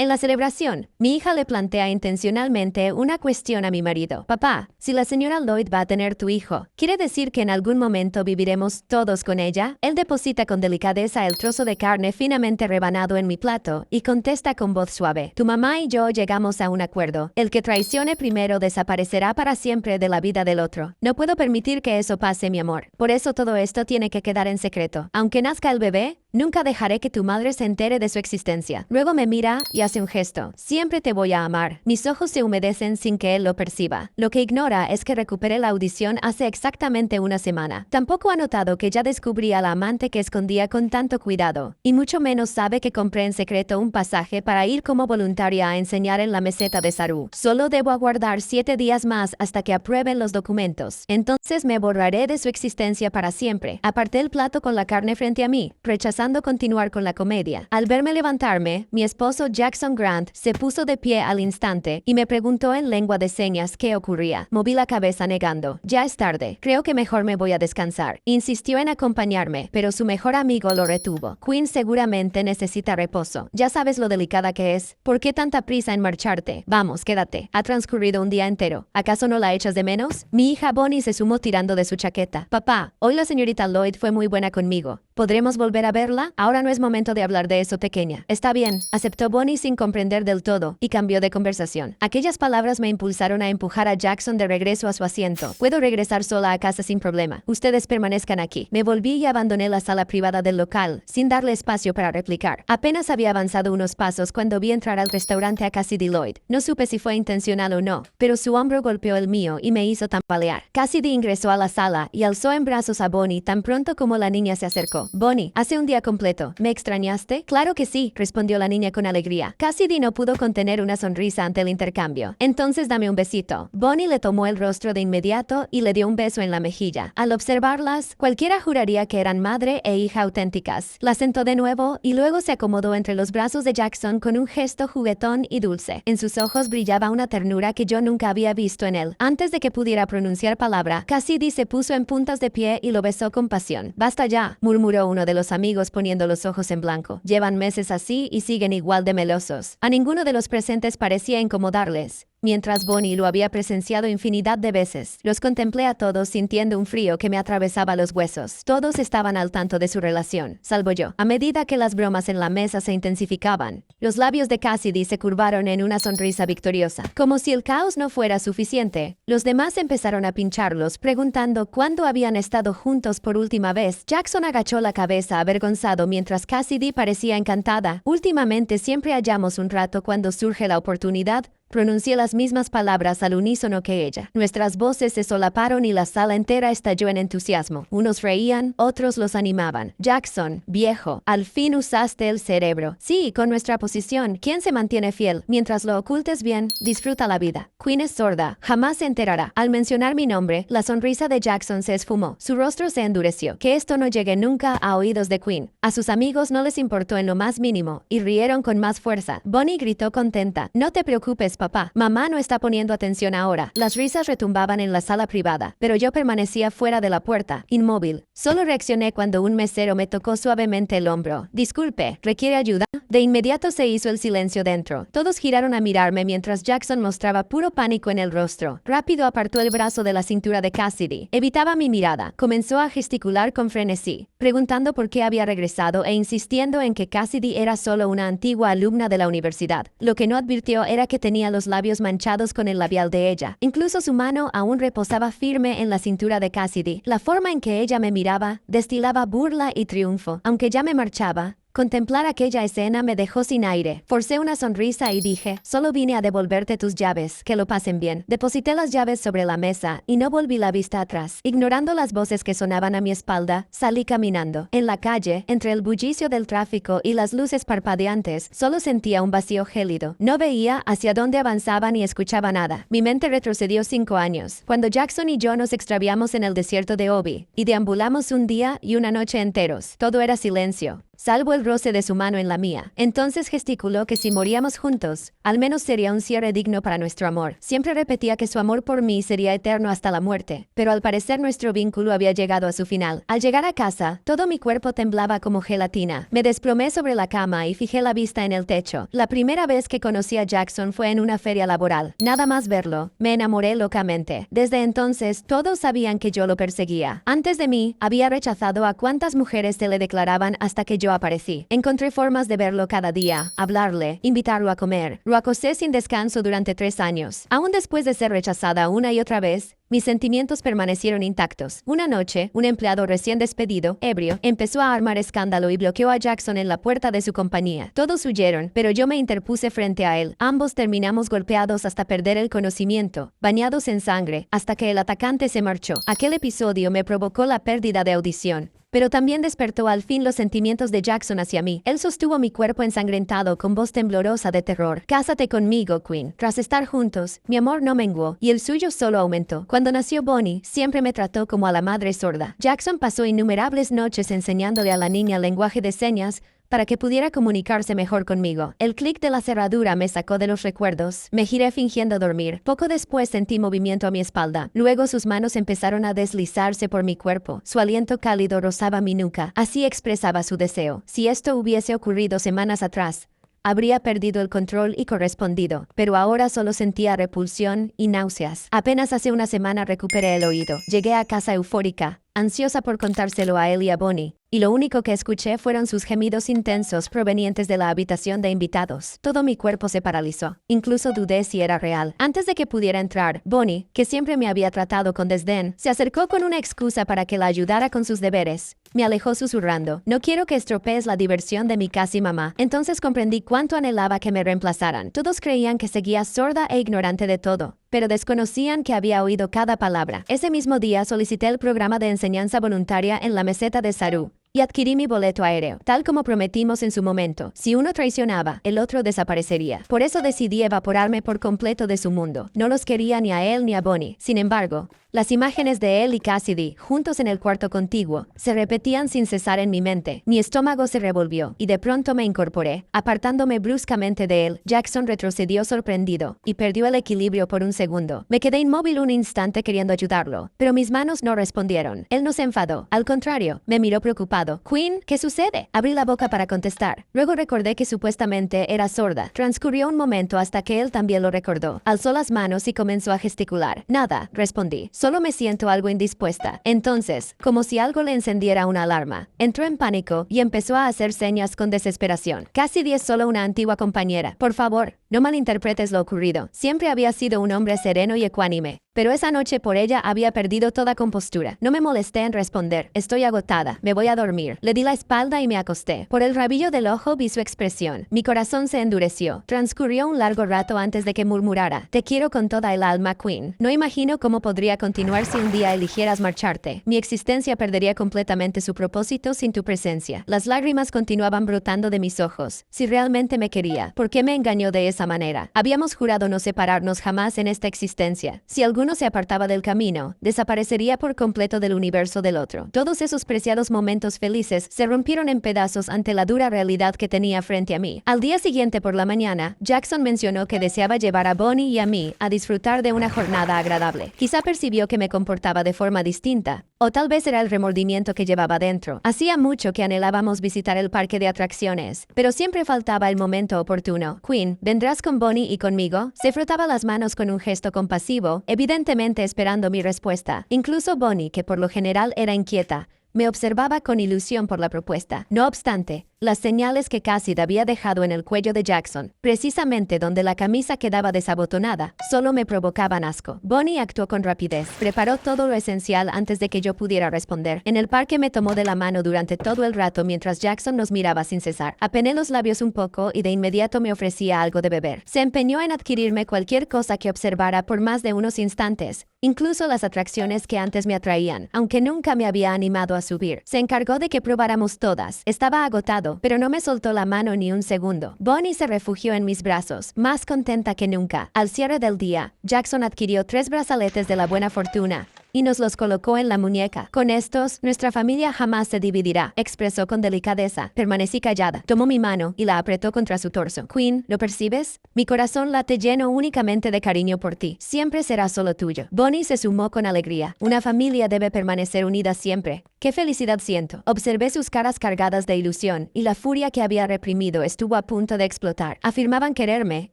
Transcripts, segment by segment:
En la celebración, mi hija le plantea intencionalmente una cuestión a mi marido. Papá, si la señora Lloyd va a tener tu hijo, ¿quiere decir que en algún momento viviremos todos con ella? Él deposita con delicadeza el trozo de carne finamente rebanado en mi plato y contesta con voz suave. Tu mamá y yo llegamos a un acuerdo. El que traicione primero desaparecerá para siempre de la vida del otro. No puedo permitir que eso pase, mi amor. Por eso todo esto tiene que quedar en secreto. Aunque nazca el bebé, nunca dejaré que tu madre se entere de su existencia. Luego me mira y hace un gesto. Siempre te voy a amar. Mis ojos se humedecen sin que él lo perciba. Lo que ignora es que recuperé la audición hace exactamente una semana. Tampoco ha notado que ya descubrí a la amante que escondía con tanto cuidado. Y mucho menos sabe que compré en secreto un pasaje para ir como voluntaria a enseñar en la meseta de Saru. Solo debo aguardar 7 días más hasta que aprueben los documentos. Entonces me borraré de su existencia para siempre. Aparté el plato con la carne frente a mí, rechazando continuar con la comedia. Al verme levantarme, mi esposo Jackson Grant se puso de pie al instante y me preguntó en lengua de señas qué ocurría. Moví la cabeza negando. Ya es tarde. Creo que mejor me voy a descansar. Insistió en acompañarme, pero su mejor amigo lo retuvo. Queen seguramente necesita reposo. Ya sabes lo delicada que es. ¿Por qué tanta prisa en marcharte? Vamos, quédate. Ha transcurrido un día entero. ¿Acaso no la echas de menos? Mi hija Bonnie se sumó tirando de su chaqueta. Papá, hoy la señorita Lloyd fue muy buena conmigo. ¿Podremos volver a verla? Ahora no es momento de hablar de eso, pequeña. Está bien, aceptó Bonnie sin comprender del todo, y cambió de conversación. Aquellas palabras me impulsaron a empujar a Jackson de regreso a su asiento. Puedo regresar sola a casa sin problema. Ustedes permanezcan aquí. Me volví y abandoné la sala privada del local, sin darle espacio para replicar. Apenas había avanzado unos pasos cuando vi entrar al restaurante a Cassidy Lloyd. No supe si fue intencional o no, pero su hombro golpeó el mío y me hizo tambalear. Cassidy ingresó a la sala y alzó en brazos a Bonnie tan pronto como la niña se acercó. Bonnie, hace un día completo. ¿Me extrañaste? Claro que sí, respondió la niña con alegría. Cassidy no pudo contener una sonrisa ante el intercambio. Entonces dame un besito. Bonnie le tomó el rostro de inmediato y le dio un beso en la mejilla. Al observarlas, cualquiera juraría que eran madre e hija auténticas. La sentó de nuevo y luego se acomodó entre los brazos de Jackson con un gesto juguetón y dulce. En sus ojos brillaba una ternura que yo nunca había visto en él. Antes de que pudiera pronunciar palabra, Cassidy se puso en puntas de pie y lo besó con pasión. Basta ya, murmuró uno de los amigos poniendo los ojos en blanco. Llevan meses así y siguen igual de melosos. A ninguno de los presentes parecía incomodarles, mientras Bonnie lo había presenciado infinidad de veces. Los contemplé a todos sintiendo un frío que me atravesaba los huesos. Todos estaban al tanto de su relación, salvo yo. A medida que las bromas en la mesa se intensificaban, los labios de Cassidy se curvaron en una sonrisa victoriosa. Como si el caos no fuera suficiente, los demás empezaron a pincharlos, preguntando cuándo habían estado juntos por última vez. Jackson agachó la cabeza avergonzado mientras Cassidy parecía encantada. Últimamente siempre hallamos un rato cuando surge la oportunidad. Pronuncié las mismas palabras al unísono que ella. Nuestras voces se solaparon y la sala entera estalló en entusiasmo. Unos reían, otros los animaban. Jackson, viejo, al fin usaste el cerebro. Sí, con nuestra posición, ¿quién se mantiene fiel? Mientras lo ocultes bien, disfruta la vida. Queen es sorda, jamás se enterará. Al mencionar mi nombre, la sonrisa de Jackson se esfumó. Su rostro se endureció. Que esto no llegue nunca a oídos de Queen. A sus amigos no les importó en lo más mínimo, y rieron con más fuerza. Bonnie gritó contenta. No te preocupes, papá. Mamá no está poniendo atención ahora. Las risas retumbaban en la sala privada, pero yo permanecía fuera de la puerta, inmóvil. Solo reaccioné cuando un mesero me tocó suavemente el hombro. Disculpe, ¿requiere ayuda? De inmediato se hizo el silencio dentro. Todos giraron a mirarme mientras Jackson mostraba puro pánico en el rostro. Rápido apartó el brazo de la cintura de Cassidy. Evitaba mi mirada. Comenzó a gesticular con frenesí, preguntando por qué había regresado e insistiendo en que Cassidy era solo una antigua alumna de la universidad. Lo que no advirtió era que tenía los labios manchados con el labial de ella. Incluso su mano aún reposaba firme en la cintura de Cassidy. La forma en que ella me miraba destilaba burla y triunfo. Aunque ya me marchaba, contemplar aquella escena me dejó sin aire. Forcé una sonrisa y dije, solo vine a devolverte tus llaves, que lo pasen bien. Deposité las llaves sobre la mesa y no volví la vista atrás. Ignorando las voces que sonaban a mi espalda, salí caminando. En la calle, entre el bullicio del tráfico y las luces parpadeantes, solo sentía un vacío gélido. No veía hacia dónde avanzaba ni escuchaba nada. Mi mente retrocedió 5 años, cuando Jackson y yo nos extraviamos en el desierto de Obi, y deambulamos un día y una noche enteros. Todo era silencio. salvo el roce de su mano en la mía. Entonces gesticuló que si moríamos juntos, al menos sería un cierre digno para nuestro amor. Siempre repetía que su amor por mí sería eterno hasta la muerte, pero al parecer nuestro vínculo había llegado a su final. Al llegar a casa, todo mi cuerpo temblaba como gelatina. Me desplomé sobre la cama y fijé la vista en el techo. La primera vez que conocí a Jackson fue en una feria laboral. Nada más verlo, me enamoré locamente. Desde entonces, todos sabían que yo lo perseguía. Antes de mí, había rechazado a cuantas mujeres se le declaraban hasta que yo aparecí. Encontré formas de verlo cada día, hablarle, invitarlo a comer. Lo acosé sin descanso durante 3 años. Aún después de ser rechazada una y otra vez, mis sentimientos permanecieron intactos. Una noche, un empleado recién despedido, ebrio, empezó a armar escándalo y bloqueó a Jackson en la puerta de su compañía. Todos huyeron, pero yo me interpuse frente a él. Ambos terminamos golpeados hasta perder el conocimiento, bañados en sangre, hasta que el atacante se marchó. Aquel episodio me provocó la pérdida de audición, pero también despertó al fin los sentimientos de Jackson hacia mí. Él sostuvo mi cuerpo ensangrentado con voz temblorosa de terror. «Cásate conmigo, Queen». Tras estar juntos, mi amor no menguó y el suyo solo aumentó. Cuando nació Bonnie, siempre me trató como a la madre sorda. Jackson pasó innumerables noches enseñándole a la niña lenguaje de señas para que pudiera comunicarse mejor conmigo. El clic de la cerradura me sacó de los recuerdos. Me giré fingiendo dormir. Poco después sentí movimiento a mi espalda. Luego sus manos empezaron a deslizarse por mi cuerpo. Su aliento cálido rozaba mi nuca. Así expresaba su deseo. Si esto hubiese ocurrido semanas atrás, habría perdido el control y correspondido, pero ahora solo sentía repulsión y náuseas. Apenas hace una semana recuperé el oído. Llegué a casa eufórica, ansiosa por contárselo a él y a Bonnie, y lo único que escuché fueron sus gemidos intensos provenientes de la habitación de invitados. Todo mi cuerpo se paralizó. Incluso dudé si era real. Antes de que pudiera entrar, Bonnie, que siempre me había tratado con desdén, se acercó con una excusa para que la ayudara con sus deberes. Me alejó susurrando: «No quiero que estropees la diversión de mi casi mamá». Entonces comprendí cuánto anhelaba que me reemplazaran. Todos creían que seguía sorda e ignorante de todo, pero desconocían que había oído cada palabra. Ese mismo día solicité el programa de enseñanza voluntaria en la meseta de Saru y adquirí mi boleto aéreo, tal como prometimos en su momento. Si uno traicionaba, el otro desaparecería. Por eso decidí evaporarme por completo de su mundo. No los quería ni a él ni a Bonnie. Sin embargo, las imágenes de él y Cassidy, juntos en el cuarto contiguo, se repetían sin cesar en mi mente. Mi estómago se revolvió, y de pronto me incorporé. Apartándome bruscamente de él, Jackson retrocedió sorprendido, y perdió el equilibrio por un segundo. Me quedé inmóvil un instante queriendo ayudarlo, pero mis manos no respondieron. Él no se enfadó. Al contrario, me miró preocupado. «Queen, ¿qué sucede?». Abrí la boca para contestar. Luego recordé que supuestamente era sorda. Transcurrió un momento hasta que él también lo recordó. Alzó las manos y comenzó a gesticular. «Nada», respondí. «Solo me siento algo indispuesta». Entonces, como si algo le encendiera una alarma, entró en pánico y empezó a hacer señas con desesperación. «Cassidy es solo una antigua compañera. Por favor, no malinterpretes lo ocurrido. Siempre había sido un hombre sereno y ecuánime, pero esa noche por ella había perdido toda compostura». No me molesté en responder. «Estoy agotada. Me voy a dormir». Le di la espalda y me acosté. Por el rabillo del ojo vi su expresión. Mi corazón se endureció. Transcurrió un largo rato antes de que murmurara: «Te quiero con toda el alma, Queen. No imagino cómo podría continuar si un día eligieras marcharte. Mi existencia perdería completamente su propósito sin tu presencia». Las lágrimas continuaban brotando de mis ojos. Si realmente me quería, ¿por qué me engañó de esa manera? Habíamos jurado no separarnos jamás en esta existencia. Si alguno se apartaba del camino, desaparecería por completo del universo del otro. Todos esos preciados momentos felices se rompieron en pedazos ante la dura realidad que tenía frente a mí. Al día siguiente por la mañana, Jackson mencionó que deseaba llevar a Bonnie y a mí a disfrutar de una jornada agradable. Quizá percibió que me comportaba de forma distinta, o tal vez era el remordimiento que llevaba dentro. Hacía mucho que anhelábamos visitar el parque de atracciones, pero siempre faltaba el momento oportuno. «Queen, ¿vendrás con Bonnie y conmigo?». Se frotaba las manos con un gesto compasivo, evidentemente esperando mi respuesta. Incluso Bonnie, que por lo general era inquieta, me observaba con ilusión por la propuesta. No obstante, las señales que Cassidy había dejado en el cuello de Jackson, precisamente donde la camisa quedaba desabotonada, solo me provocaban asco. Bonnie actuó con rapidez. Preparó todo lo esencial antes de que yo pudiera responder. En el parque me tomó de la mano durante todo el rato mientras Jackson nos miraba sin cesar. Apené los labios un poco y de inmediato me ofrecía algo de beber. Se empeñó en adquirirme cualquier cosa que observara por más de unos instantes, incluso las atracciones que antes me atraían, aunque nunca me había animado a subir. Se encargó de que probáramos todas. Estaba agotado, pero no me soltó la mano ni un segundo. Bonnie se refugió en mis brazos, más contenta que nunca. Al cierre del día, Jackson adquirió 3 brazaletes de la buena fortuna, y nos los colocó en la muñeca. Con estos, nuestra familia jamás se dividirá, expresó con delicadeza. Permanecí callada. Tomó mi mano y la apretó contra su torso. Queen, ¿lo percibes? Mi corazón late lleno únicamente de cariño por ti. Siempre será solo tuyo. Bonnie se sumó con alegría. Una familia debe permanecer unida siempre. ¡Qué felicidad siento! Observé sus caras cargadas de ilusión, y la furia que había reprimido estuvo a punto de explotar. Afirmaban quererme,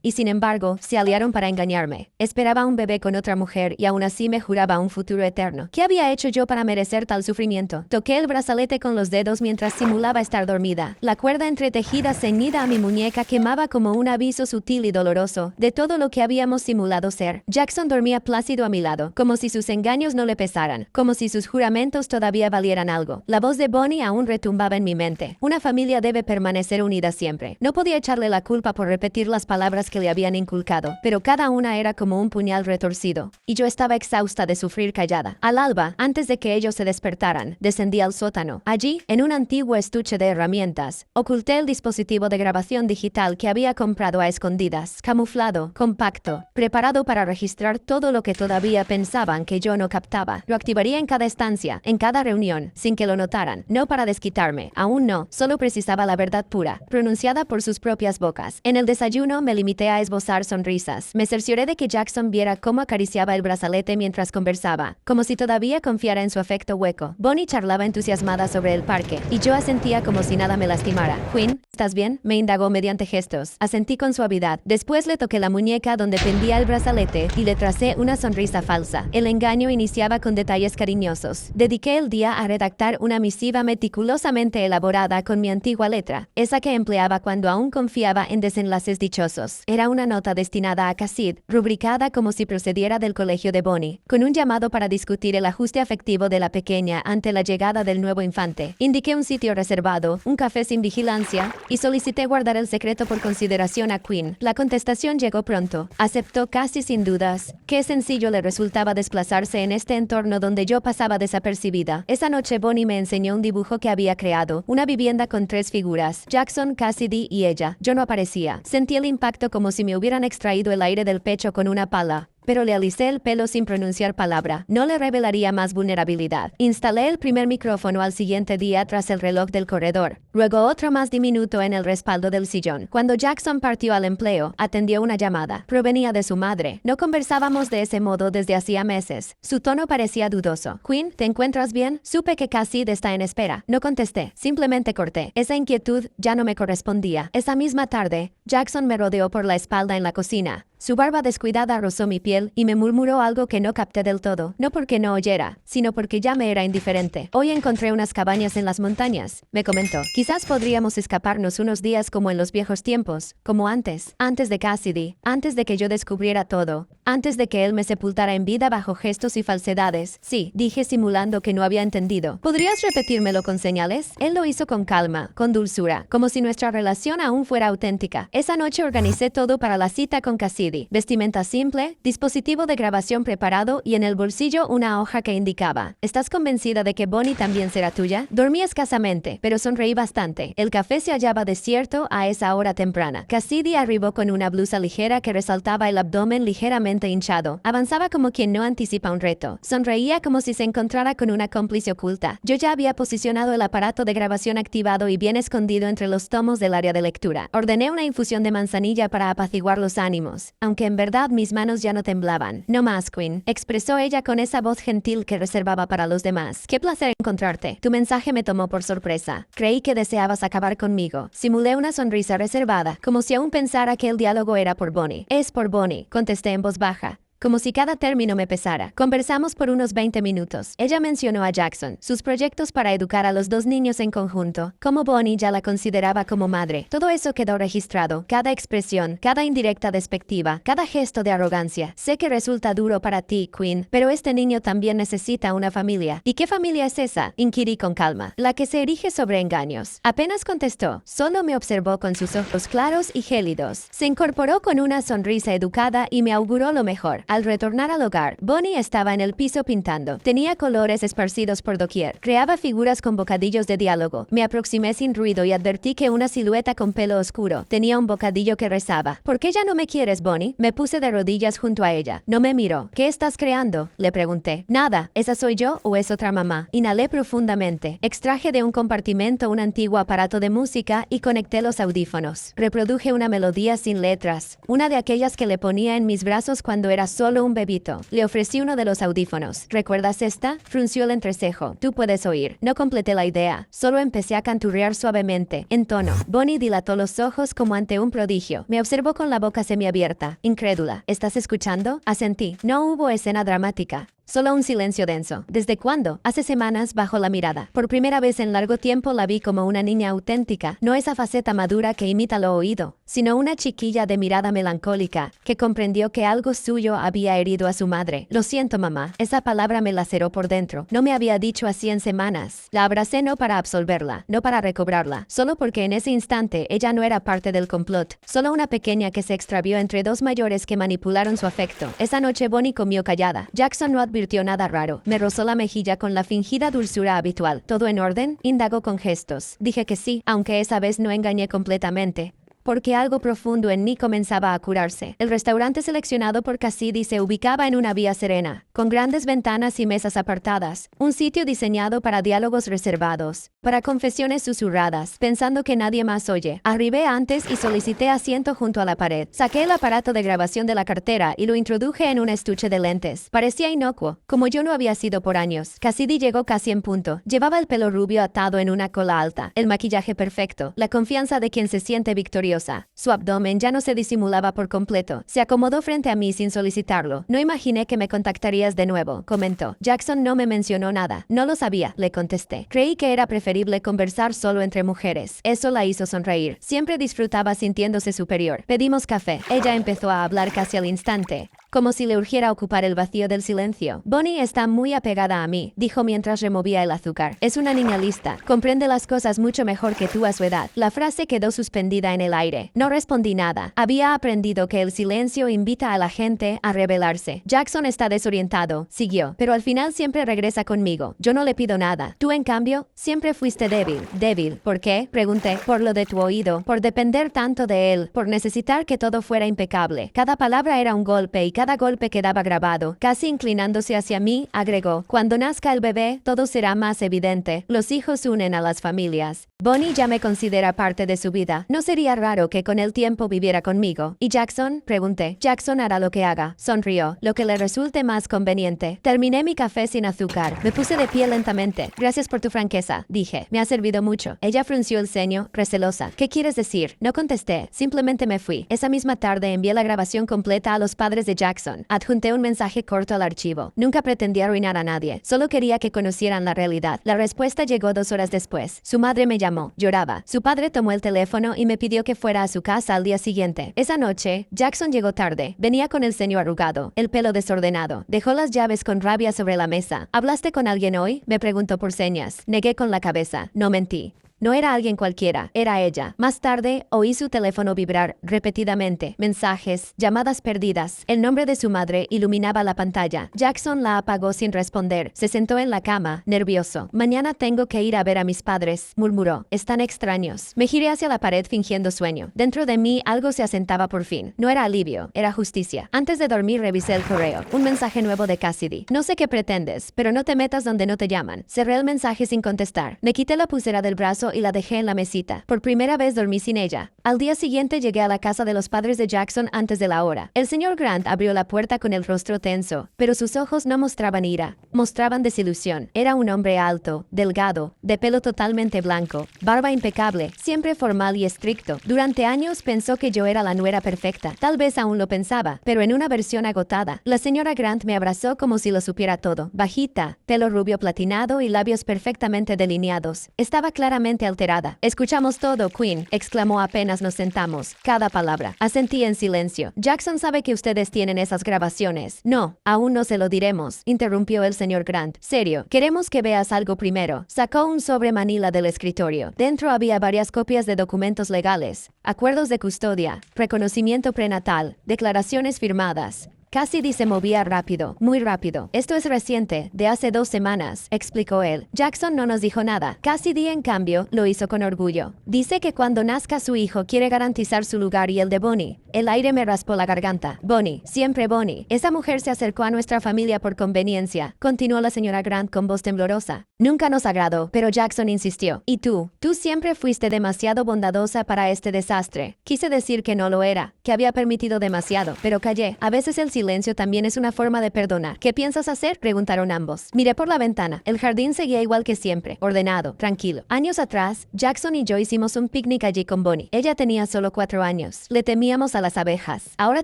y sin embargo, se aliaron para engañarme. Esperaba un bebé con otra mujer, y aún así me juraba un futuro eterno. ¿Qué había hecho yo para merecer tal sufrimiento? Toqué el brazalete con los dedos mientras simulaba estar dormida. La cuerda entretejida ceñida a mi muñeca quemaba como un aviso sutil y doloroso de todo lo que habíamos simulado ser. Jackson dormía plácido a mi lado, como si sus engaños no le pesaran, como si sus juramentos todavía valieran algo. La voz de Bonnie aún retumbaba en mi mente. Una familia debe permanecer unida siempre. No podía echarle la culpa por repetir las palabras que le habían inculcado, pero cada una era como un puñal retorcido, y yo estaba exhausta de sufrir callada. Al alba, antes de que ellos se despertaran, descendí al sótano. Allí, en un antiguo estuche de herramientas, oculté el dispositivo de grabación digital que había comprado a escondidas, camuflado, compacto, preparado para registrar todo lo que todavía pensaban que yo no captaba. Lo activaría en cada estancia, en cada reunión, sin que lo notaran. No para desquitarme, aún no, solo precisaba la verdad pura, pronunciada por sus propias bocas. En el desayuno me limité a esbozar sonrisas. Me cercioré de que Jackson viera cómo acariciaba el brazalete mientras conversaba, como si todavía confiara en su afecto hueco. Bonnie charlaba entusiasmada sobre el parque, y yo asentía como si nada me lastimara. Queen, ¿estás bien?, me indagó mediante gestos. Asentí con suavidad. Después le toqué la muñeca donde pendía el brazalete y le tracé una sonrisa falsa. El engaño iniciaba con detalles cariñosos. Dediqué el día a redactar una misiva meticulosamente elaborada con mi antigua letra, esa que empleaba cuando aún confiaba en desenlaces dichosos. Era una nota destinada a Cassid, rubricada como si procediera del colegio de Bonnie, con un llamado para discutir el ajuste afectivo de la pequeña ante la llegada del nuevo infante. Indiqué un sitio reservado, un café sin vigilancia, y solicité guardar el secreto por consideración a Queen. La contestación llegó pronto. Aceptó casi sin dudas. Qué sencillo le resultaba desplazarse en este entorno donde yo pasaba desapercibida. Esa noche Bonnie me enseñó un dibujo que había creado, una vivienda con 3 figuras, Jackson, Cassidy y ella. Yo no aparecía. Sentí el impacto como si me hubieran extraído el aire del pecho con una pala, pero le alisé el pelo sin pronunciar palabra. No le revelaría más vulnerabilidad. Instalé el primer micrófono al siguiente día tras el reloj del corredor. Luego otro más diminuto en el respaldo del sillón. Cuando Jackson partió al empleo, atendió una llamada. Provenía de su madre. No conversábamos de ese modo desde hacía meses. Su tono parecía dudoso. Queen, ¿te encuentras bien? Supe que Cassid está en espera. No contesté. Simplemente corté. Esa inquietud ya no me correspondía. Esa misma tarde, Jackson me rodeó por la espalda en la cocina. Su barba descuidada rozó mi piel y me murmuró algo que no capté del todo, no porque no oyera, sino porque ya me era indiferente. Hoy encontré unas cabañas en las montañas, me comentó. Quizás podríamos escaparnos unos días como en los viejos tiempos, como antes de Cassidy, antes de que yo descubriera todo, antes de que él me sepultara en vida bajo gestos y falsedades. Sí, dije simulando que no había entendido. ¿Podrías repetírmelo con señales? Él lo hizo con calma, con dulzura, como si nuestra relación aún fuera auténtica. Esa noche organicé todo para la cita con Cassidy. Vestimenta simple, dispositivo de grabación preparado y en el bolsillo una hoja que indicaba: ¿estás convencida de que Bonnie también será tuya? Dormí escasamente, pero sonreí bastante. El café se hallaba desierto a esa hora temprana. Cassidy arribó con una blusa ligera que resaltaba el abdomen ligeramente hinchado. Avanzaba como quien no anticipa un reto. Sonreía como si se encontrara con una cómplice oculta. Yo ya había posicionado el aparato de grabación activado y bien escondido entre los tomos del área de lectura. Ordené una infusión de manzanilla para apaciguar los ánimos, aunque en verdad mis manos ya no temblaban. No más, Queen, expresó ella con esa voz gentil que reservaba para los demás. Qué placer encontrarte. Tu mensaje me tomó por sorpresa. Creí que deseabas acabar conmigo. Simulé una sonrisa reservada, como si aún pensara que el diálogo era por Bonnie. Es por Bonnie, contesté en voz baja, como si cada término me pesara. Conversamos por unos 20 minutos. Ella mencionó a Jackson, sus proyectos para educar a los 2 niños en conjunto, cómo Bonnie ya la consideraba como madre. Todo eso quedó registrado, cada expresión, cada indirecta despectiva, cada gesto de arrogancia. Sé que resulta duro para ti, Queen, pero este niño también necesita una familia. ¿Y qué familia es esa?, inquirí con calma. La que se erige sobre engaños. Apenas contestó, solo me observó con sus ojos claros y gélidos. Se incorporó con una sonrisa educada y me auguró lo mejor. Al retornar al hogar, Bonnie estaba en el piso pintando. Tenía colores esparcidos por doquier. Creaba figuras con bocadillos de diálogo. Me aproximé sin ruido y advertí que una silueta con pelo oscuro tenía un bocadillo que rezaba. ¿Por qué ya no me quieres, Bonnie? Me puse de rodillas junto a ella. No me miró. ¿Qué estás creando?, le pregunté. Nada. ¿Esa soy yo o es otra mamá? Inhalé profundamente. Extraje de un compartimento un antiguo aparato de música y conecté los audífonos. Reproduje una melodía sin letras, una de aquellas que le ponía en mis brazos cuando era solo un bebito. Le ofrecí uno de los audífonos. ¿Recuerdas esta? Frunció el entrecejo. Tú puedes oír. No completé la idea. Solo empecé a canturrear suavemente, en tono. Bonnie dilató los ojos como ante un prodigio. Me observó con la boca semiabierta, incrédula. ¿Estás escuchando? Asentí. No hubo escena dramática. Solo un silencio denso. ¿Desde cuándo? Hace semanas bajó la mirada. Por primera vez en largo tiempo la vi como una niña auténtica, no esa faceta madura que imita lo oído, sino una chiquilla de mirada melancólica, que comprendió que algo suyo había herido a su madre. Lo siento, mamá. Esa palabra me laceró por dentro. No me había dicho así en semanas. La abracé no para absolverla, no para recobrarla, solo porque en ese instante ella no era parte del complot, solo una pequeña que se extravió entre dos mayores que manipularon su afecto. Esa noche Bonnie comió callada. Jackson no advirtió nada raro. Me rozó la mejilla con la fingida dulzura habitual. ¿Todo en orden?, indagó con gestos. Dije que sí, aunque esa vez no engañé completamente, porque algo profundo en mí comenzaba a curarse. El restaurante seleccionado por Cassidy se ubicaba en una vía serena, con grandes ventanas y mesas apartadas, un sitio diseñado para diálogos reservados, para confesiones susurradas, pensando que nadie más oye. Arribé antes y solicité asiento junto a la pared. Saqué el aparato de grabación de la cartera y lo introduje en un estuche de lentes. Parecía inocuo, como yo no había sido por años. Cassidy llegó casi en punto. Llevaba el pelo rubio atado en una cola alta, el maquillaje perfecto, la confianza de quien se siente victorioso. Su abdomen ya no se disimulaba por completo. Se acomodó frente a mí sin solicitarlo. No imaginé que me contactarías de nuevo, comentó. Jackson no me mencionó nada. No lo sabía, le contesté. Creí que era preferible conversar solo entre mujeres. Eso la hizo sonreír. Siempre disfrutaba sintiéndose superior. Pedimos café. Ella empezó a hablar casi al instante, como si le urgiera ocupar el vacío del silencio. Bonnie está muy apegada a mí, dijo mientras removía el azúcar. Es una niña lista. Comprende las cosas mucho mejor que tú a su edad. La frase quedó suspendida en el aire. No respondí nada. Había aprendido que el silencio invita a la gente a rebelarse. Jackson está desorientado, siguió, pero al final siempre regresa conmigo. Yo no le pido nada. Tú, en cambio, siempre fuiste débil. ¿Débil? ¿Por qué?, pregunté. Por lo de tu oído, por depender tanto de él, por necesitar que todo fuera impecable. Cada palabra era un golpe y cada golpe quedaba grabado. Casi inclinándose hacia mí, agregó: cuando nazca el bebé, todo será más evidente. Los hijos unen a las familias. Bonnie ya me considera parte de su vida. No sería raro que con el tiempo viviera conmigo. ¿Y Jackson?, pregunté. Jackson hará lo que haga. Sonrió. Lo que le resulte más conveniente. Terminé mi café sin azúcar. Me puse de pie lentamente. Gracias por tu franqueza, dije. Me ha servido mucho. Ella frunció el ceño, recelosa. ¿Qué quieres decir? No contesté. Simplemente me fui. Esa misma tarde envié la grabación completa a los padres de Jackson. Adjunté un mensaje corto al archivo. Nunca pretendí arruinar a nadie. Solo quería que conocieran la realidad. La respuesta llegó 2 horas después. Su madre me llamó. Lloraba. Su padre tomó el teléfono y me pidió que fuera a su casa al día siguiente. Esa noche, Jackson llegó tarde. Venía con el ceño arrugado, el pelo desordenado. Dejó las llaves con rabia sobre la mesa. ¿Hablaste con alguien hoy?, me preguntó por señas. Negué con la cabeza. No mentí. No era alguien cualquiera, era ella. Más tarde, oí su teléfono vibrar repetidamente. Mensajes, llamadas perdidas. El nombre de su madre iluminaba la pantalla. Jackson la apagó sin responder. Se sentó en la cama, nervioso. Mañana tengo que ir a ver a mis padres, murmuró. Están extraños. Me giré hacia la pared fingiendo sueño. Dentro de mí algo se asentaba por fin. No era alivio, era justicia. Antes de dormir revisé el correo. Un mensaje nuevo de Cassidy. No sé qué pretendes, pero no te metas donde no te llaman. Cerré el mensaje sin contestar. Me quité la pulsera del brazo y la dejé en la mesita. Por primera vez dormí sin ella. Al día siguiente llegué a la casa de los padres de Jackson antes de la hora. El señor Grant abrió la puerta con el rostro tenso, pero sus ojos no mostraban ira, mostraban desilusión. Era un hombre alto, delgado, de pelo totalmente blanco, barba impecable, siempre formal y estricto. Durante años pensó que yo era la nuera perfecta. Tal vez aún lo pensaba, pero en una versión agotada. La señora Grant me abrazó como si lo supiera todo. Bajita, pelo rubio platinado y labios perfectamente delineados. Estaba claramente alterada. Escuchamos todo, Queen, exclamó apenas nos sentamos. Cada palabra. Asentí en silencio. Jackson sabe que ustedes tienen esas grabaciones. No, aún no se lo diremos, interrumpió el señor Grant. Serio, queremos que veas algo primero. Sacó un sobre manila del escritorio. Dentro había varias copias de documentos legales, acuerdos de custodia, reconocimiento prenatal, declaraciones firmadas. Cassidy se movía rápido, muy rápido. Esto es reciente, de hace 2 semanas, explicó él. Jackson no nos dijo nada. Cassidy, en cambio, lo hizo con orgullo. Dice que cuando nazca su hijo quiere garantizar su lugar y el de Bonnie. El aire me raspó la garganta. Bonnie, siempre Bonnie. Esa mujer se acercó a nuestra familia por conveniencia, continuó la señora Grant con voz temblorosa. Nunca nos agradó, pero Jackson insistió. Y tú siempre fuiste demasiado bondadosa para este desastre. Quise decir que no lo era, que había permitido demasiado, pero callé. A veces el silencio también es una forma de perdonar. ¿Qué piensas hacer?, preguntaron ambos. Miré por la ventana. El jardín seguía igual que siempre, ordenado, tranquilo. Años atrás, Jackson y yo hicimos un picnic allí con Bonnie. Ella tenía solo 4 años. Le temíamos a las abejas. Ahora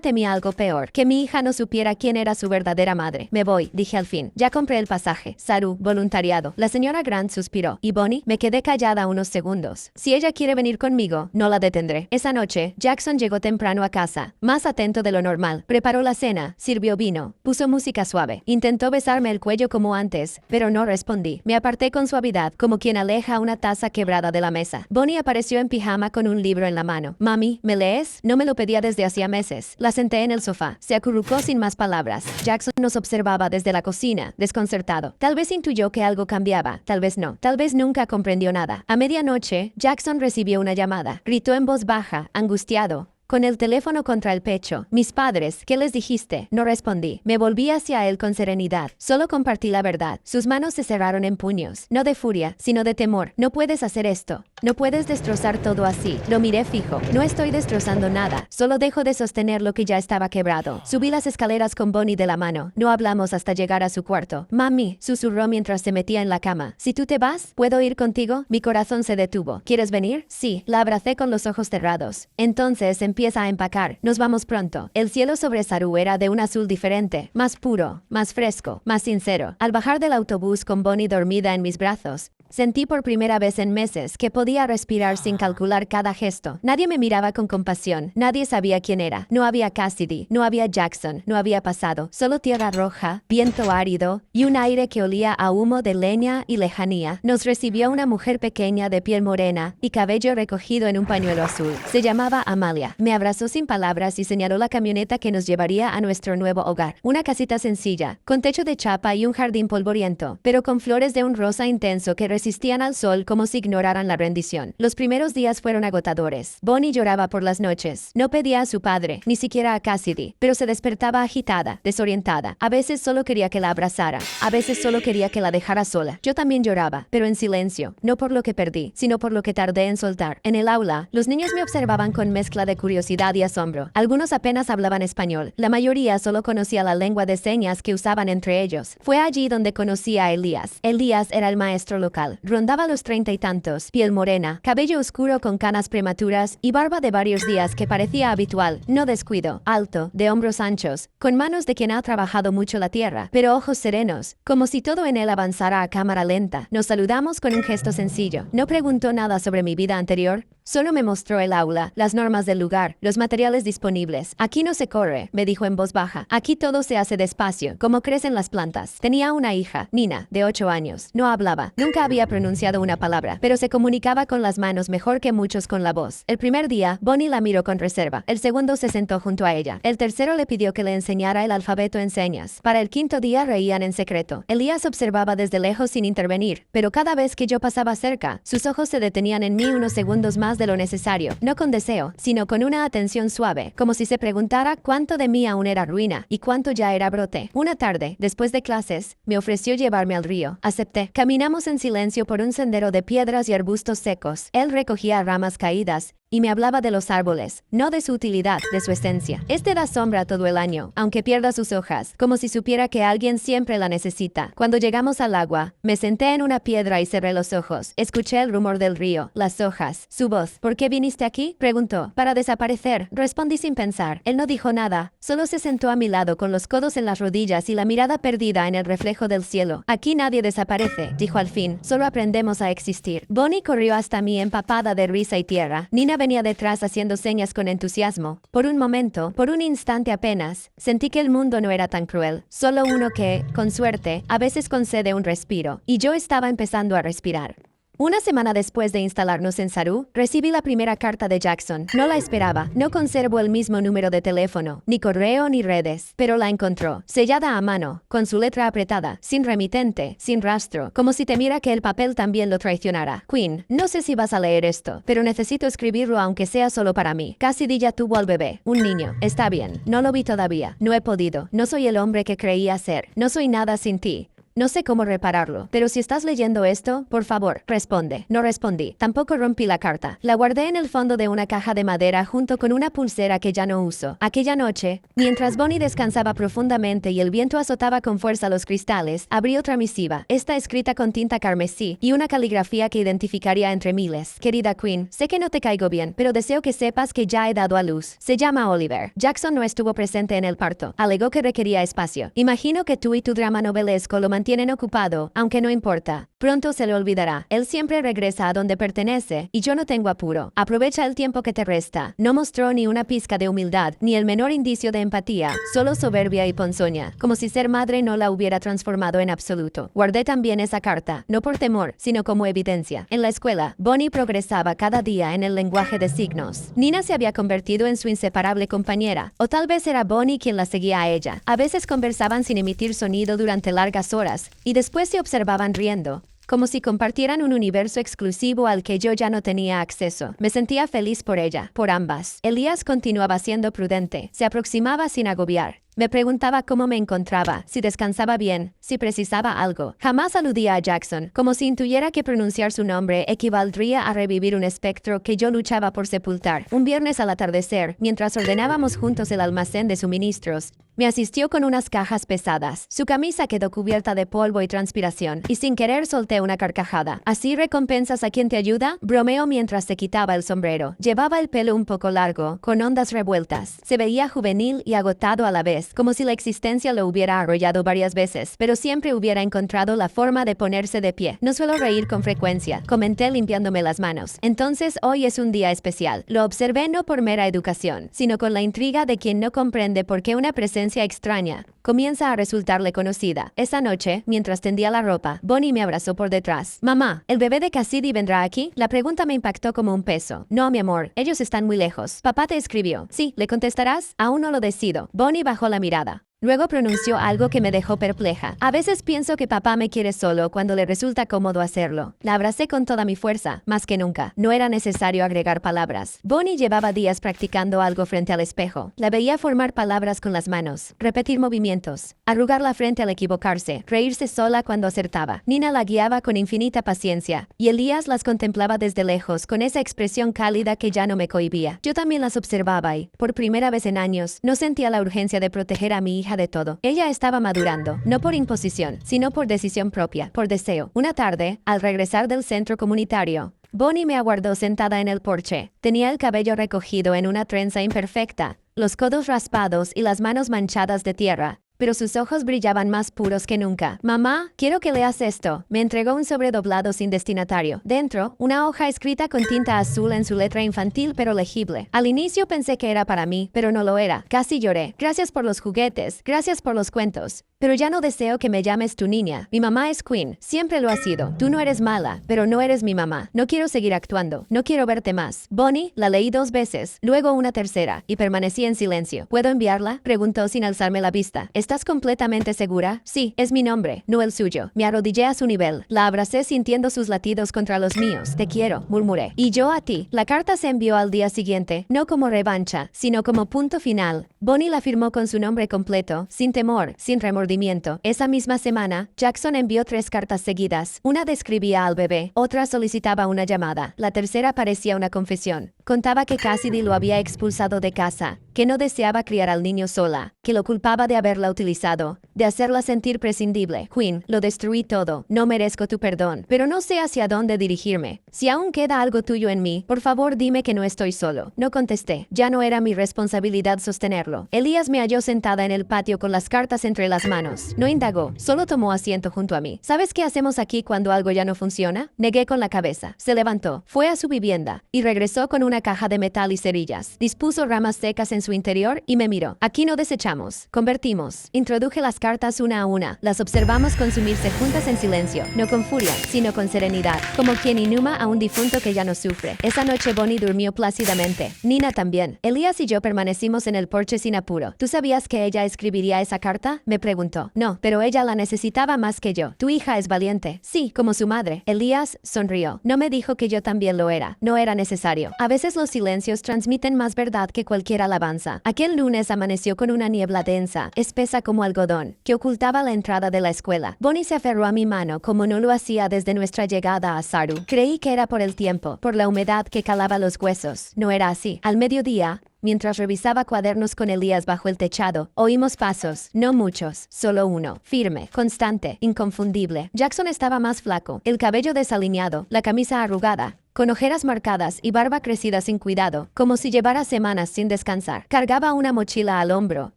temía algo peor, que mi hija no supiera quién era su verdadera madre. Me voy, dije al fin. Ya compré el pasaje. Saru, voluntariado. La señora Grant suspiró. ¿Y Bonnie? Me quedé callada unos segundos. Si ella quiere venir conmigo, no la detendré. Esa noche, Jackson llegó temprano a casa, más atento de lo normal. Preparó la cena, sirvió vino, puso música suave. Intentó besarme el cuello como antes, pero no respondí. Me aparté con suavidad, como quien aleja una taza quebrada de la mesa. Bonnie apareció en pijama con un libro en la mano. Mami, ¿me lees? No me lo pedía desde hacía meses. La senté en el sofá. Se acurrucó sin más palabras. Jackson nos observaba desde la cocina, desconcertado. Tal vez intuyó que algo cambiaba, tal vez no. Tal vez nunca comprendió nada. A medianoche, Jackson recibió una llamada. Gritó en voz baja, angustiado, con el teléfono contra el pecho. Mis padres, ¿qué les dijiste? No respondí. Me volví hacia él con serenidad. Solo compartí la verdad. Sus manos se cerraron en puños. No de furia, sino de temor. No puedes hacer esto. No puedes destrozar todo así. Lo miré fijo. No estoy destrozando nada. Solo dejo de sostener lo que ya estaba quebrado. Subí las escaleras con Bonnie de la mano. No hablamos hasta llegar a su cuarto. Mami, susurró mientras se metía en la cama. Si tú te vas, ¿puedo ir contigo? Mi corazón se detuvo. ¿Quieres venir? Sí. La abracé con los ojos cerrados. Entonces empieza a empacar. Nos vamos pronto. El cielo sobre Saru era de un azul diferente, más puro, más fresco, más sincero. Al bajar del autobús con Bonnie dormida en mis brazos, sentí por primera vez en meses que podía respirar sin calcular cada gesto. Nadie me miraba con compasión. Nadie sabía quién era. No había Cassidy, no había Jackson, no había pasado. Solo tierra roja, viento árido y un aire que olía a humo de leña y lejanía. Nos recibió una mujer pequeña de piel morena y cabello recogido en un pañuelo azul. Se llamaba Amalia. Me abrazó sin palabras y señaló la camioneta que nos llevaría a nuestro nuevo hogar. Una casita sencilla, con techo de chapa y un jardín polvoriento, pero con flores de un rosa intenso que resistían al sol como si ignoraran la rendición. Los primeros días fueron agotadores. Bonnie lloraba por las noches. No pedía a su padre, ni siquiera a Cassidy, pero se despertaba agitada, desorientada. A veces solo quería que la abrazara. A veces solo quería que la dejara sola. Yo también lloraba, pero en silencio, no por lo que perdí, sino por lo que tardé en soltar. En el aula, los niños me observaban con mezcla de curiosidad y asombro. Algunos apenas hablaban español. La mayoría solo conocía la lengua de señas que usaban entre ellos. Fue allí donde conocí a Elías. Elías era el maestro local. Rondaba los 30 y tantos, piel morena, cabello oscuro con canas prematuras y barba de varios días que parecía habitual. No descuido, alto, de hombros anchos, con manos de quien ha trabajado mucho la tierra, pero ojos serenos, como si todo en él avanzara a cámara lenta. Nos saludamos con un gesto sencillo. No preguntó nada sobre mi vida anterior. Solo me mostró el aula, las normas del lugar, los materiales disponibles. Aquí no se corre, me dijo en voz baja. Aquí todo se hace despacio, como crecen las plantas. Tenía una hija, Nina, de 8 años. No hablaba, nunca había pronunciado una palabra, pero se comunicaba con las manos mejor que muchos con la voz. El primer día, Bonnie la miró con reserva. El segundo se sentó junto a ella. El tercero le pidió que le enseñara el alfabeto en señas. Para el quinto día reían en secreto. Elías observaba desde lejos sin intervenir, pero cada vez que yo pasaba cerca, sus ojos se detenían en mí unos segundos más de lo necesario, no con deseo, sino con una atención suave, como si se preguntara cuánto de mí aún era ruina y cuánto ya era brote. Una tarde, después de clases, me ofreció llevarme al río. Acepté. Caminamos en silencio por un sendero de piedras y arbustos secos. Él recogía ramas caídas y me hablaba de los árboles, no de su utilidad, de su esencia. Este da sombra todo el año, aunque pierda sus hojas, como si supiera que alguien siempre la necesita. Cuando llegamos al agua, me senté en una piedra y cerré los ojos. Escuché el rumor del río, las hojas, su voz. ¿Por qué viniste aquí?, preguntó. Para desaparecer, respondí sin pensar. Él no dijo nada, solo se sentó a mi lado con los codos en las rodillas y la mirada perdida en el reflejo del cielo. Aquí nadie desaparece, dijo al fin, solo aprendemos a existir. Bonnie corrió hasta mí empapada de risa y tierra. Nina venía detrás haciendo señas con entusiasmo. Por un momento, por un instante apenas, sentí que el mundo no era tan cruel, solo uno que, con suerte, a veces concede un respiro, y yo estaba empezando a respirar. Una semana después de instalarnos en Saru, recibí la primera carta de Jackson. No la esperaba. No conservo el mismo número de teléfono, ni correo ni redes, pero la encontró, sellada a mano, con su letra apretada, sin remitente, sin rastro, como si temiera que el papel también lo traicionara. Queen, no sé si vas a leer esto, pero necesito escribirlo aunque sea solo para mí. Cassidy ya tuvo al bebé, un niño. Está bien. No lo vi todavía. No he podido. No soy el hombre que creía ser. No soy nada sin ti. No sé cómo repararlo, pero si estás leyendo esto, por favor, responde. No respondí. Tampoco rompí la carta. La guardé en el fondo de una caja de madera junto con una pulsera que ya no uso. Aquella noche, mientras Bonnie descansaba profundamente y el viento azotaba con fuerza los cristales, abrí otra misiva, esta escrita con tinta carmesí y una caligrafía que identificaría entre miles. Querida Queen, sé que no te caigo bien, pero deseo que sepas que ya he dado a luz. Se llama Oliver. Jackson no estuvo presente en el parto. Alegó que requería espacio. Imagino que tú y tu drama novelesco lo mantienen ocupado, aunque no importa. Pronto se le olvidará. Él siempre regresa a donde pertenece, y yo no tengo apuro. Aprovecha el tiempo que te resta. No mostró ni una pizca de humildad, ni el menor indicio de empatía, solo soberbia y ponzoña, como si ser madre no la hubiera transformado en absoluto. Guardé también esa carta, no por temor, sino como evidencia. En la escuela, Bonnie progresaba cada día en el lenguaje de signos. Nina se había convertido en su inseparable compañera, o tal vez era Bonnie quien la seguía a ella. A veces conversaban sin emitir sonido durante largas horas, y después se observaban riendo, como si compartieran un universo exclusivo al que yo ya no tenía acceso. Me sentía feliz por ella, por ambas. Elías continuaba siendo prudente, se aproximaba sin agobiar. Me preguntaba cómo me encontraba, si descansaba bien, si precisaba algo. Jamás aludía a Jackson, como si intuyera que pronunciar su nombre equivaldría a revivir un espectro que yo luchaba por sepultar. Un viernes al atardecer, mientras ordenábamos juntos el almacén de suministros, me asistió con unas cajas pesadas. Su camisa quedó cubierta de polvo y transpiración, y sin querer solté una carcajada. ¿Así recompensas a quien te ayuda? Bromeó mientras se quitaba el sombrero. Llevaba el pelo un poco largo, con ondas revueltas. Se veía juvenil y agotado a la vez, como si la existencia lo hubiera arrollado varias veces, pero siempre hubiera encontrado la forma de ponerse de pie. No suelo reír con frecuencia, comenté limpiándome las manos. Entonces hoy es un día especial. Lo observé no por mera educación, sino con la intriga de quien no comprende por qué una presencia extraña comienza a resultarle conocida. Esa noche, mientras tendía la ropa, Bonnie me abrazó por detrás. Mamá, ¿el bebé de Cassidy vendrá aquí? La pregunta me impactó como un peso. No, mi amor, ellos están muy lejos. Papá te escribió. Sí, ¿le contestarás? Aún no lo decido. Bonnie bajó la mirada. Luego pronunció algo que me dejó perpleja. A veces pienso que papá me quiere solo cuando le resulta cómodo hacerlo. La abracé con toda mi fuerza, más que nunca. No era necesario agregar palabras. Bonnie llevaba días practicando algo frente al espejo. La veía formar palabras con las manos, repetir movimientos, arrugar la frente al equivocarse, reírse sola cuando acertaba. Nina la guiaba con infinita paciencia, y Elías las contemplaba desde lejos con esa expresión cálida que ya no me cohibía. Yo también las observaba y, por primera vez en años, no sentía la urgencia de proteger a mi hija de todo. Ella estaba madurando, no por imposición, sino por decisión propia, por deseo. Una tarde, al regresar del centro comunitario, Bonnie me aguardó sentada en el porche. Tenía el cabello recogido en una trenza imperfecta, los codos raspados y las manos manchadas de tierra, pero sus ojos brillaban más puros que nunca. Mamá, quiero que leas esto. Me entregó un sobre doblado sin destinatario. Dentro, una hoja escrita con tinta azul en su letra infantil pero legible. Al inicio pensé que era para mí, pero no lo era. Casi lloré. Gracias por los juguetes, gracias por los cuentos. Pero ya no deseo que me llames tu niña. Mi mamá es Queen, siempre lo ha sido. Tú no eres mala, pero no eres mi mamá. No quiero seguir actuando, no quiero verte más. Bonnie, la leí 2 veces, luego una tercera, y permanecí en silencio. ¿Puedo enviarla? Preguntó sin alzarme la vista. ¿Estás completamente segura? Sí, es mi nombre, no el suyo. Me arrodillé a su nivel. La abracé sintiendo sus latidos contra los míos. Te quiero, murmuré. Y yo a ti. La carta se envió al día siguiente, no como revancha, sino como punto final. Bonnie la firmó con su nombre completo, sin temor, sin remordimiento. Esa misma semana, Jackson envió 3 cartas seguidas. Una describía al bebé, otra solicitaba una llamada, la tercera parecía una confesión. Contaba que Cassidy lo había expulsado de casa, que no deseaba criar al niño sola, que lo culpaba de haberla utilizado, de hacerla sentir prescindible. Queen, lo destruí todo, no merezco tu perdón, pero no sé hacia dónde dirigirme. Si aún queda algo tuyo en mí, por favor dime que no estoy solo. No contesté, ya no era mi responsabilidad sostenerlo. Elías me halló sentada en el patio con las cartas entre las manos. manos. No indagó, solo tomó asiento junto a mí. ¿Sabes qué hacemos aquí cuando algo ya no funciona? Negué con la cabeza. Se levantó, fue a su vivienda y regresó con una caja de metal y cerillas. Dispuso ramas secas en su interior y me miró. Aquí no desechamos, convertimos. Introduje las cartas una a una. Las observamos consumirse juntas en silencio, no con furia, sino con serenidad, como quien inhuma a un difunto que ya no sufre. Esa noche Bonnie durmió plácidamente. Nina también. Elías y yo permanecimos en el porche sin apuro. ¿Tú sabías que ella escribiría esa carta? Me preguntó. No, pero ella la necesitaba más que yo. Tu hija es valiente. Sí, como su madre. Elías sonrió. No me dijo que yo también lo era. No era necesario. A veces los silencios transmiten más verdad que cualquier alabanza. Aquel lunes amaneció con una niebla densa, espesa como algodón, que ocultaba la entrada de la escuela. Bonnie se aferró a mi mano como no lo hacía desde nuestra llegada a Saru. Creí que era por el tiempo, por la humedad que calaba los huesos. No era así. Al mediodía, mientras revisaba cuadernos con Elías bajo el techado, oímos pasos, no muchos, solo uno, firme, constante, inconfundible. Jackson estaba más flaco, el cabello desalineado, la camisa arrugada, con ojeras marcadas y barba crecida sin cuidado, como si llevara semanas sin descansar. Cargaba una mochila al hombro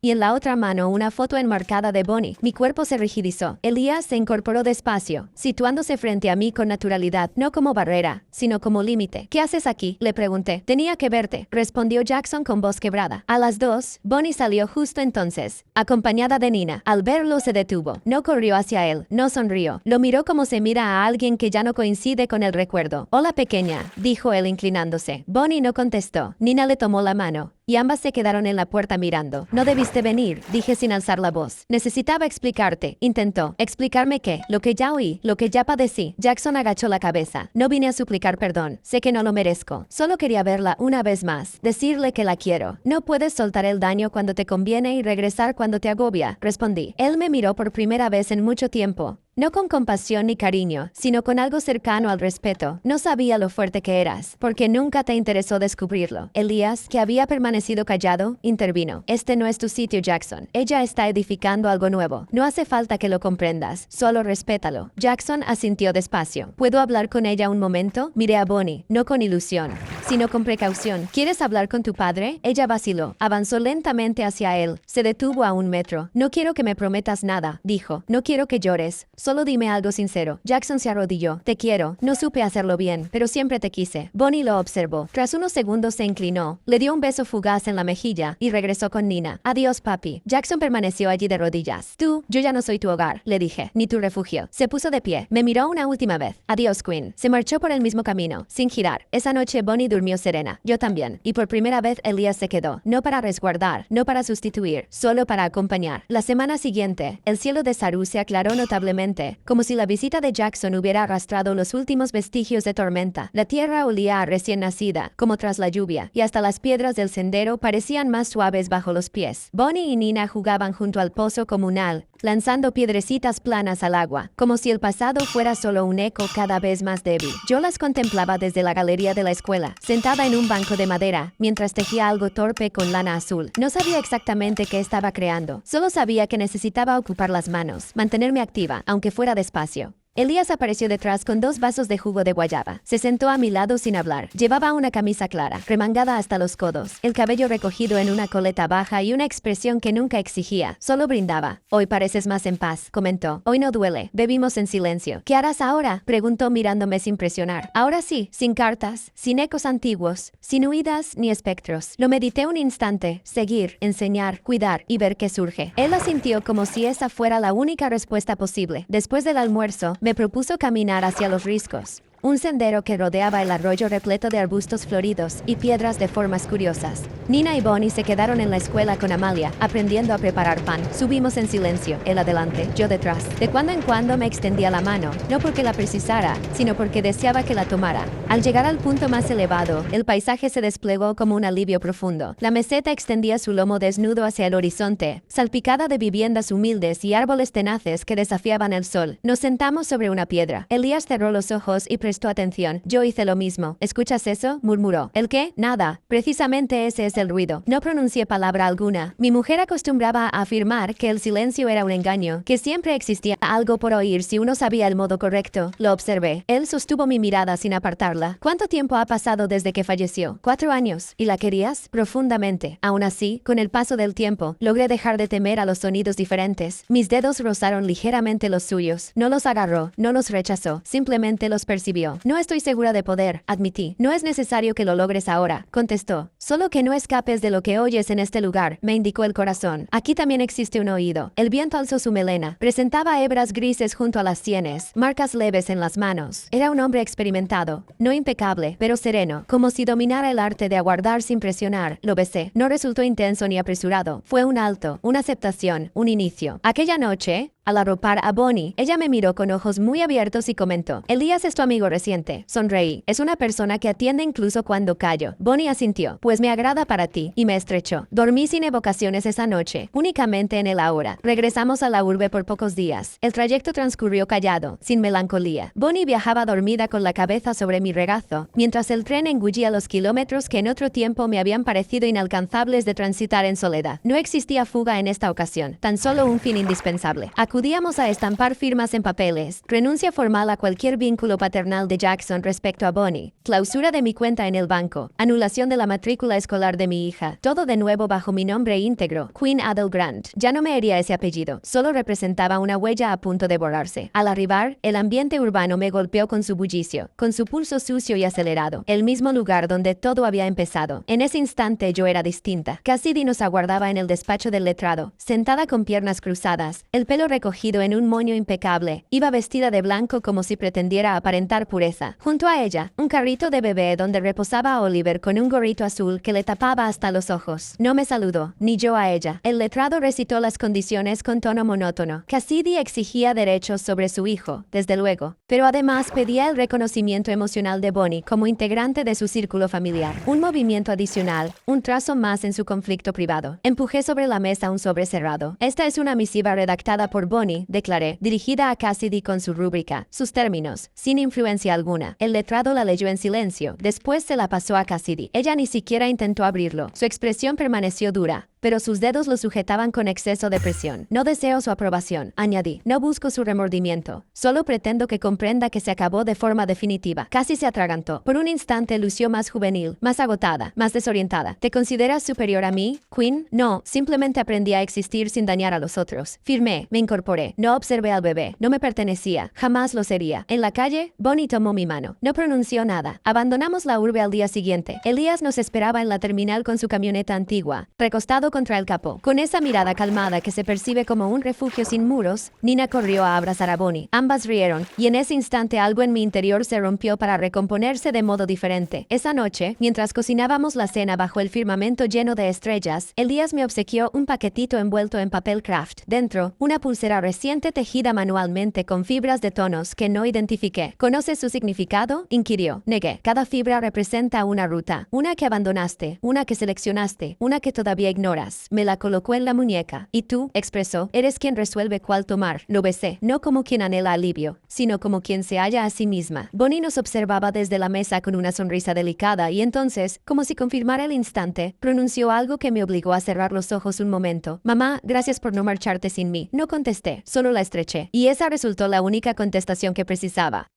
y en la otra mano una foto enmarcada de Bonnie. Mi cuerpo se rigidizó. Elías se incorporó despacio, situándose frente a mí con naturalidad, no como barrera, sino como límite. ¿Qué haces aquí?, le pregunté. Tenía que verte, respondió Jackson con voz quebrada. A las 2, Bonnie salió justo entonces, acompañada de Nina. Al verlo se detuvo. No corrió hacia él, no sonrió. Lo miró como se mira a alguien que ya no coincide con el recuerdo. Hola, pequeña, dijo él inclinándose. Bonnie no contestó. Nina le tomó la mano y ambas se quedaron en la puerta mirando. No debiste venir, dije sin alzar la voz. Necesitaba explicarte. Intentó. ¿Explicarme qué? Lo que ya oí, lo que ya padecí. Jackson agachó la cabeza. No vine a suplicar perdón. Sé que no lo merezco. Solo quería verla una vez más. Decirle que la quiero. No puedes soltar el daño cuando te conviene y regresar cuando te agobia, respondí. Él me miró por primera vez en mucho tiempo. No con compasión ni cariño, sino con algo cercano al respeto. No sabía lo fuerte que eras, porque nunca te interesó descubrirlo. Elías, que había permanecido callado, intervino. Este no es tu sitio, Jackson. Ella está edificando algo nuevo. No hace falta que lo comprendas, solo respétalo. Jackson asintió despacio. ¿Puedo hablar con ella un momento? Miré a Bonnie, no con ilusión, sino con precaución. ¿Quieres hablar con tu padre? Ella vaciló. Avanzó lentamente hacia él. Se detuvo a 1 metro. No quiero que me prometas nada, dijo. No quiero que llores. Solo dime algo sincero. Jackson se arrodilló. Te quiero. No supe hacerlo bien, pero siempre te quise. Bonnie lo observó. Tras unos segundos se inclinó, le dio un beso fugaz en la mejilla y regresó con Nina. Adiós, papi. Jackson permaneció allí de rodillas. Yo ya no soy tu hogar, le dije, ni tu refugio. Se puso de pie. Me miró una última vez. Adiós, Queen. Se marchó por el mismo camino, sin girar. Esa noche Bonnie durmió serena. Yo también. Y por primera vez Elías se quedó. No para resguardar, no para sustituir, solo para acompañar. La semana siguiente, el cielo de Saru se aclaró notablemente, como si la visita de Jackson hubiera arrastrado los últimos vestigios de tormenta. La tierra olía a recién nacida, como tras la lluvia, y hasta las piedras del sendero parecían más suaves bajo los pies. Bonnie y Nina jugaban junto al pozo comunal, lanzando piedrecitas planas al agua, como si el pasado fuera solo un eco cada vez más débil. Yo las contemplaba desde la galería de la escuela, sentada en un banco de madera, mientras tejía algo torpe con lana azul. No sabía exactamente qué estaba creando, solo sabía que necesitaba ocupar las manos, mantenerme activa, aunque fuera despacio. Elías apareció detrás con 2 vasos de jugo de guayaba. Se sentó a mi lado sin hablar. Llevaba una camisa clara, remangada hasta los codos, el cabello recogido en una coleta baja y una expresión que nunca exigía. Solo brindaba. Hoy pareces más en paz, comentó. Hoy no duele. Bebimos en silencio. ¿Qué harás ahora?, preguntó mirándome sin presionar. Ahora sí, sin cartas, sin ecos antiguos, sin huidas ni espectros. Lo medité un instante. Seguir, enseñar, cuidar y ver qué surge. Él asintió como si esa fuera la única respuesta posible. Después del almuerzo, me propuso caminar hacia los riscos, un sendero que rodeaba el arroyo repleto de arbustos floridos y piedras de formas curiosas. Nina y Bonnie se quedaron en la escuela con Amalia, aprendiendo a preparar pan. Subimos en silencio, él adelante, yo detrás. De cuando en cuando me extendía la mano, no porque la precisara, sino porque deseaba que la tomara. Al llegar al punto más elevado, el paisaje se desplegó como un alivio profundo. La meseta extendía su lomo desnudo hacia el horizonte, salpicada de viviendas humildes y árboles tenaces que desafiaban el sol. Nos sentamos sobre una piedra. Elías cerró los ojos y prestó atención. Yo hice lo mismo. ¿Escuchas eso?, murmuró. ¿El qué? Nada. Precisamente ese es el ruido. No pronuncié palabra alguna. Mi mujer acostumbraba a afirmar que el silencio era un engaño, que siempre existía algo por oír si uno sabía el modo correcto. Lo observé. Él sostuvo mi mirada sin apartarla. ¿Cuánto tiempo ha pasado desde que falleció? 4 años. ¿Y la querías? Profundamente. Aún así, con el paso del tiempo, logré dejar de temer a los sonidos diferentes. Mis dedos rozaron ligeramente los suyos. No los agarró, no los rechazó, simplemente los percibió. No estoy segura de poder, admití. No es necesario que lo logres ahora, contestó. Solo que no escapes de lo que oyes en este lugar, me indicó el corazón. Aquí también existe un oído. El viento alzó su melena. Presentaba hebras grises junto a las sienes, marcas leves en las manos. Era un hombre experimentado, no impecable, pero sereno, como si dominara el arte de aguardar sin presionar. Lo besé. No resultó intenso ni apresurado. Fue un alto, una aceptación, un inicio. Aquella noche, al arropar a Bonnie, ella me miró con ojos muy abiertos y comentó: Elías es tu amigo reciente. Sonreí. Es una persona que atiende incluso cuando callo. Bonnie asintió. Pues me agrada para ti. Y me estrechó. Dormí sin evocaciones esa noche, únicamente en el ahora. Regresamos a la urbe por pocos días. El trayecto transcurrió callado, sin melancolía. Bonnie viajaba dormida con la cabeza sobre mi regazo, mientras el tren engullía los kilómetros que en otro tiempo me habían parecido inalcanzables de transitar en soledad. No existía fuga en esta ocasión, tan solo un fin indispensable. Acudíamos a estampar firmas en papeles, renuncia formal a cualquier vínculo paternal de Jackson respecto a Bonnie, clausura de mi cuenta en el banco, anulación de la matrícula escolar de mi hija, todo de nuevo bajo mi nombre íntegro, Queen Adele Grant. Ya no me hería ese apellido, solo representaba una huella a punto de borrarse. Al arribar, el ambiente urbano me golpeó con su bullicio, con su pulso sucio y acelerado, el mismo lugar donde todo había empezado. En ese instante yo era distinta. Cassidy nos aguardaba en el despacho del letrado, sentada con piernas cruzadas, el pelo recogido en un moño impecable. Iba vestida de blanco como si pretendiera aparentar pureza. Junto a ella, un carrito de bebé donde reposaba Oliver con un gorrito azul que le tapaba hasta los ojos. No me saludó, ni yo a ella. El letrado recitó las condiciones con tono monótono. Cassidy exigía derechos sobre su hijo, desde luego, pero además pedía el reconocimiento emocional de Bonnie como integrante de su círculo familiar. Un movimiento adicional, un trazo más en su conflicto privado. Empujé sobre la mesa un sobre cerrado. Esta es una misiva redactada por Bonnie, declaré, dirigida a Cassidy con su rúbrica, sus términos, sin influencia alguna. El letrado la leyó en silencio, después se la pasó a Cassidy. Ella ni siquiera intentó abrirlo. Su expresión permaneció dura, pero sus dedos lo sujetaban con exceso de presión. No deseo su aprobación, añadí. No busco su remordimiento. Solo pretendo que comprenda que se acabó de forma definitiva. Casi se atragantó. Por un instante lució más juvenil, más agotada, más desorientada. ¿Te consideras superior a mí, Queen? No, simplemente aprendí a existir sin dañar a los otros. Firmé, me incorporé. No observé al bebé. No me pertenecía. Jamás lo sería. En la calle, Bonnie tomó mi mano. No pronunció nada. Abandonamos la urbe al día siguiente. Elías nos esperaba en la terminal con su camioneta antigua, recostado contra el capó. Con esa mirada calmada que se percibe como un refugio sin muros, Nina corrió a abrazar a Bonnie. Ambas rieron, y en ese instante algo en mi interior se rompió para recomponerse de modo diferente. Esa noche, mientras cocinábamos la cena bajo el firmamento lleno de estrellas, Elías me obsequió un paquetito envuelto en papel craft. Dentro, una pulsera reciente tejida manualmente con fibras de tonos que no identifiqué. ¿Conoces su significado?, inquirió. Negué. Cada fibra representa una ruta, una que abandonaste, una que seleccionaste, una que todavía ignoras. Me la colocó en la muñeca. ¿Y tú?, expresó. Eres quien resuelve cuál tomar. Lo besé, no como quien anhela alivio, sino como quien se halla a sí misma. Bonnie nos observaba desde la mesa con una sonrisa delicada y entonces, como si confirmara el instante, pronunció algo que me obligó a cerrar los ojos un momento. Mamá, gracias por no marcharte sin mí. No contesté, solo la estreché. Y esa resultó la única contestación que precisaba.